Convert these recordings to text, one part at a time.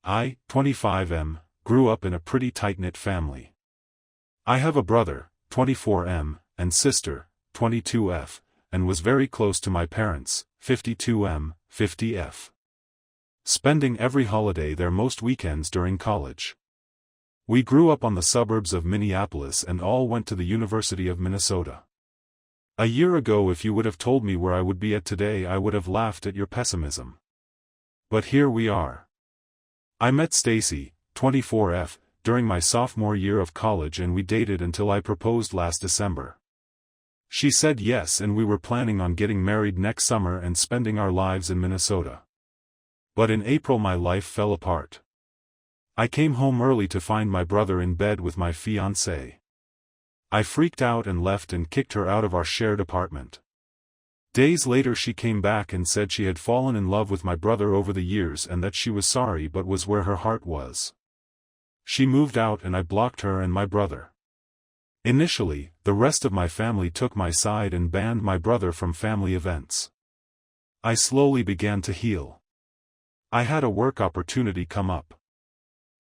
I, 25M, grew up in a pretty tight-knit family. I have a brother, 24M, and sister, 22F, and was very close to my parents, 52M, 50F. Spending every holiday there most weekends during college. We grew up on the suburbs of Minneapolis and all went to the University of Minnesota. A year ago if you would have told me where I would be at today I would have laughed at your pessimism. But here we are. I met Stacy, 24F, during my sophomore year of college and we dated until I proposed last December. She said yes and we were planning on getting married next summer and spending our lives in Minnesota. But in April my life fell apart. I came home early to find my brother in bed with my fiancée. I freaked out and left and kicked her out of our shared apartment. Days later she came back and said she had fallen in love with my brother over the years and that she was sorry but was where her heart was. She moved out and I blocked her and my brother. Initially, the rest of my family took my side and banned my brother from family events. I slowly began to heal. I had a work opportunity come up.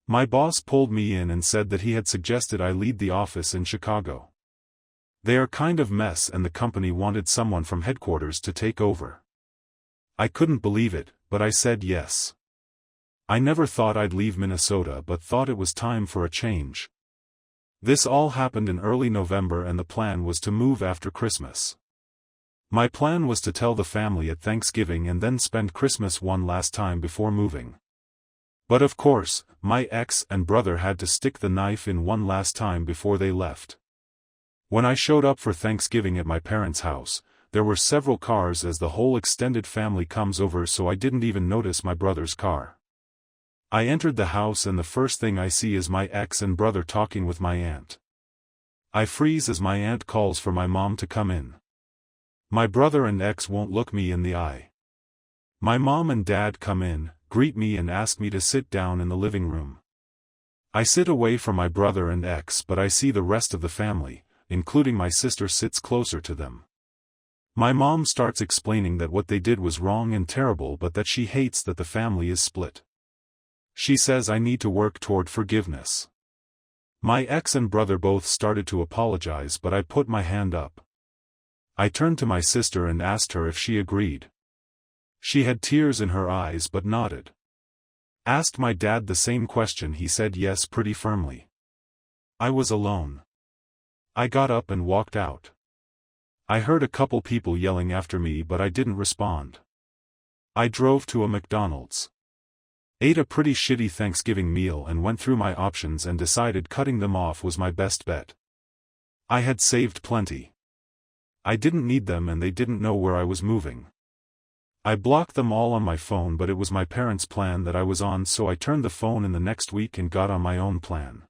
My boss pulled me in and said that he had suggested I lead the office in Chicago. They are kind of mess and the company wanted someone from headquarters to take over. I couldn't believe it, but I said yes. I never thought I'd leave Minnesota but thought it was time for a change. This all happened in early November and the plan was to move after Christmas. My plan was to tell the family at Thanksgiving and then spend Christmas one last time before moving. But of course, my ex and brother had to stick the knife in one last time before they left. When I showed up for Thanksgiving at my parents' house, there were several cars as the whole extended family comes over so I didn't even notice my brother's car. I entered the house and the first thing I see is my ex and brother talking with my aunt. I freeze as my aunt calls for my mom to come in. My brother and ex won't look me in the eye. My mom and dad come in, greet me and ask me to sit down in the living room. I sit away from my brother and ex but I see the rest of the family, including my sister sits closer to them. My mom starts explaining that what they did was wrong and terrible but that she hates that the family is split. She says I need to work toward forgiveness. My ex and brother both started to apologize but I put my hand up. I turned to my sister and asked her if she agreed. She had tears in her eyes but nodded. Asked my dad the same question, he said yes pretty firmly. I was alone. I got up and walked out. I heard a couple people yelling after me but I didn't respond. I drove to a McDonald's. Ate a pretty shitty Thanksgiving meal and went through my options and decided cutting them off was my best bet. I had saved plenty. I didn't need them and they didn't know where I was moving. I blocked them all on my phone but it was my parents' plan that I was on so I turned the phone in the next week and got on my own plan.